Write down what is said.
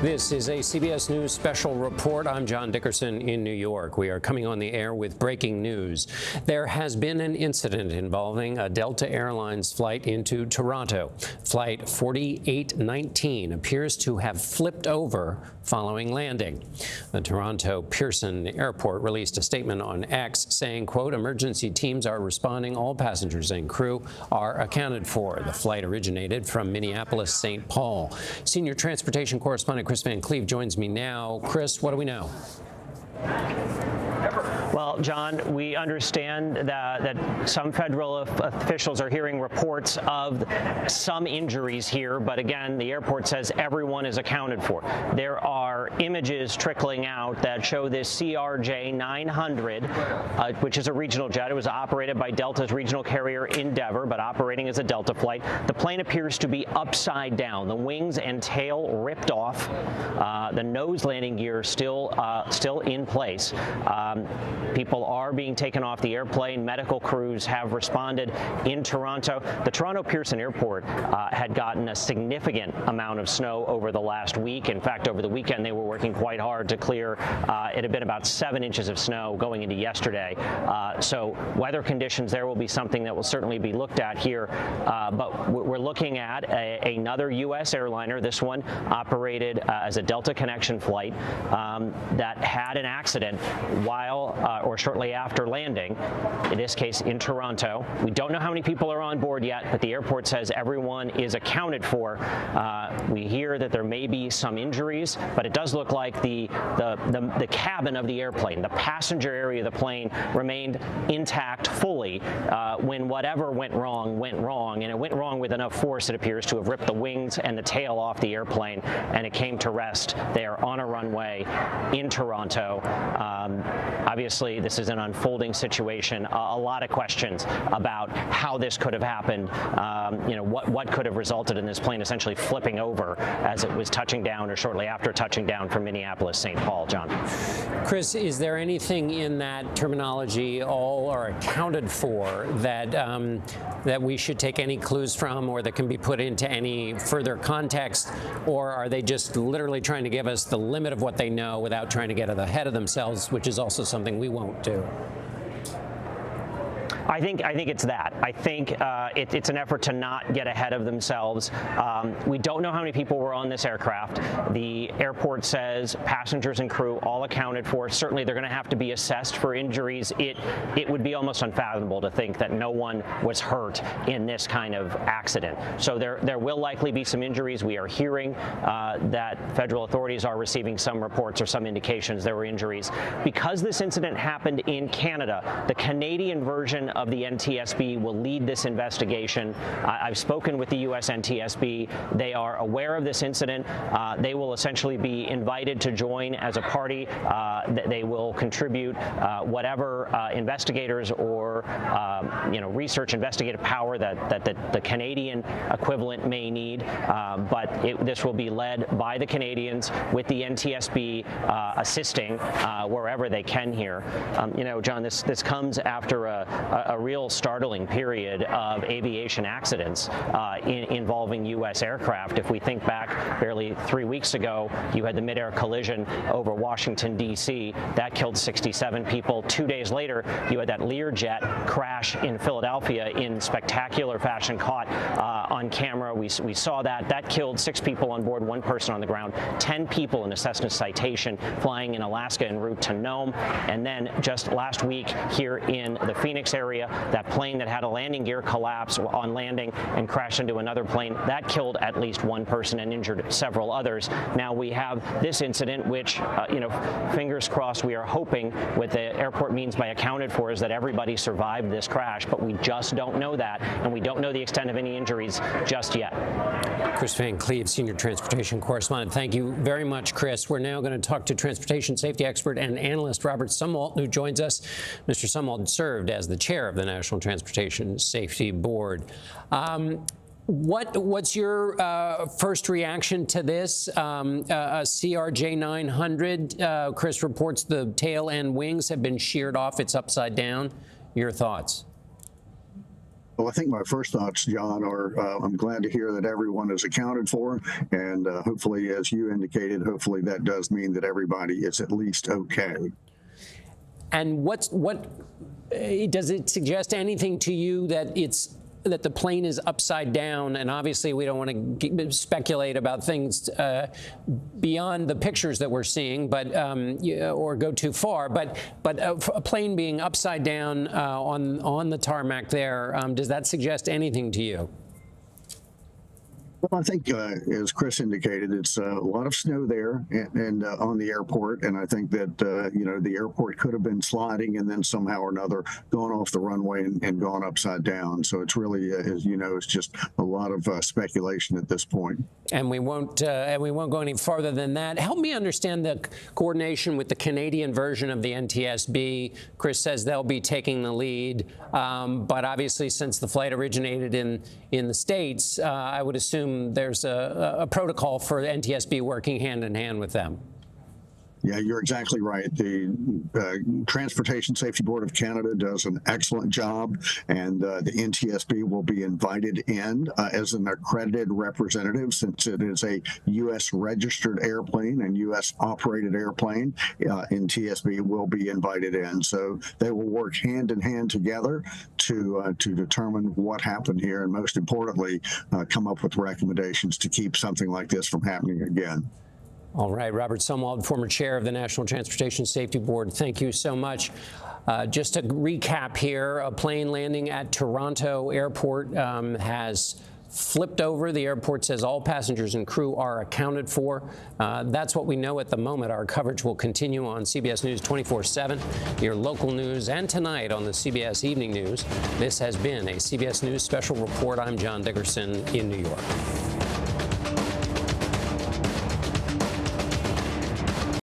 This is a CBS News special report. I'm John Dickerson in New York. We are coming on the air with breaking news. There has been an incident involving a Delta Airlines flight into Toronto. Flight 4819 appears to have flipped over following landing. The Toronto Pearson Airport released a statement on X saying, quote, "Emergency teams are responding. All passengers and crew are accounted for." The flight originated from Minneapolis-St. Paul. Senior transportation correspondent Chris Van Cleve joins me now. Chris, what do we know? Well, John, we understand that some federal officials are hearing reports of some injuries here, but again, the airport says everyone is accounted for. There are images trickling out that show this CRJ 900, which is a regional jet. It was operated by Delta's regional carrier Endeavor, but operating as a Delta flight. The plane appears to be upside down, the wings and tail ripped off, the nose landing gear still in place. People are being taken off the airplane. Medical crews have responded in Toronto. The Toronto Pearson Airport had gotten a significant amount of snow over the last week. In fact, over the weekend, they were working quite hard to clear. It had been about 7 inches of snow going into yesterday. So weather conditions there will be something that will certainly be looked at here. But we're looking at another U.S. airliner. This one operated as a Delta connection flight that had an accident while or shortly after landing, in this case in Toronto. We don't know how many people are on board yet, but the airport says everyone is accounted for. We hear that there may be some injuries, but it does look like the cabin of the airplane, the passenger area of the plane, remained intact fully when whatever went wrong, and it went wrong with enough force, it appears, to have ripped the wings and the tail off the airplane, and it came to rest there on a runway in Toronto. Obviously, this is an unfolding situation. A lot of questions about how this could have happened. What could have resulted in this plane essentially flipping over as it was touching down or shortly after touching down from Minneapolis-St. Paul. John. Chris, is there anything in that terminology, all are accounted for, that we should take any clues from or that can be put into any further context? Or are they just literally trying to give us the limit of what they know without trying to get ahead of themselves, which is also something we won't do? I think it's that. I think it's an effort to not get ahead of themselves. We don't know how many people were on this aircraft. The airport says passengers and crew all accounted for. Certainly, they're going to have to be assessed for injuries. It would be almost unfathomable to think that no one was hurt in this kind of accident. So there will likely be some injuries. We are hearing that federal authorities are receiving some reports or some indications there were injuries. Because this incident happened in Canada, the Canadian version of the NTSB will lead this investigation. I've spoken with the U.S. NTSB. They are aware of this incident. They will essentially be invited to join as a party. They will contribute whatever investigators or research investigative power that the Canadian equivalent may need. But this will be led by the Canadians with the NTSB assisting wherever they can here. John, this comes after a real startling period of aviation accidents involving U.S. aircraft. If we think back barely 3 weeks ago, you had the midair collision over Washington, D.C. That killed 67 people. 2 days later, you had that Learjet crash in Philadelphia in spectacular fashion, caught on camera. We saw that. That killed 6 people on board, 1 person on the ground, 10 people in a Cessna Citation flying in Alaska en route to Nome. And then just last week here in the Phoenix area, that plane that had a landing gear collapse on landing and crashed into another plane, that killed at least 1 person and injured several others. Now we have this incident, which, fingers crossed, we are hoping what the airport means by accounted for is that everybody survived this crash, but we just don't know that, and we don't know the extent of any injuries just yet. Chris Van Cleve, senior transportation correspondent. Thank you very much, Chris. We're now going to talk to transportation safety expert and analyst Robert Sumwalt, who joins us. Mr. Sumwalt served as the chair of the National Transportation Safety Board. What's your first reaction to this? A CRJ 900, Chris reports the tail and wings have been sheared off. It's upside down. Your thoughts? Well, I think my first thoughts, John, are I'm glad to hear that everyone is accounted for. And hopefully, as you indicated, hopefully that does mean that everybody is at least okay. And what does it suggest anything to you that the plane is upside down? And obviously, we don't want to speculate about things beyond the pictures that we're seeing, but or go too far. But a plane being upside down on the tarmac there, does that suggest anything to you? Well, I think, as Chris indicated, it's a lot of snow there and on the airport. And I think that, the airport could have been sliding and then somehow or another gone off the runway and gone upside down. So it's really, as you know, it's just a lot of speculation at this point. And we won't go any farther than that. Help me understand the coordination with the Canadian version of the NTSB. Chris says they'll be taking the lead. But obviously, since the flight originated in the States, I would assume there's a protocol for NTSB working hand in hand with them. Yeah, you're exactly right. The Transportation Safety Board of Canada does an excellent job, and the NTSB will be invited in as an accredited representative, since it is a U.S. registered airplane and U.S. operated airplane. NTSB will be invited in, so they will work hand in hand together to determine what happened here, and most importantly, come up with recommendations to keep something like this from happening again. All right, Robert Sumwalt, former chair of the National Transportation Safety Board, thank you so much. Just to recap here, a plane landing at Toronto Airport has flipped over. The airport says all passengers and crew are accounted for. That's what we know at the moment. Our coverage will continue on CBS News 24/7, your local news, and tonight on the CBS Evening News. This has been a CBS News special report. I'm John Dickerson in New York.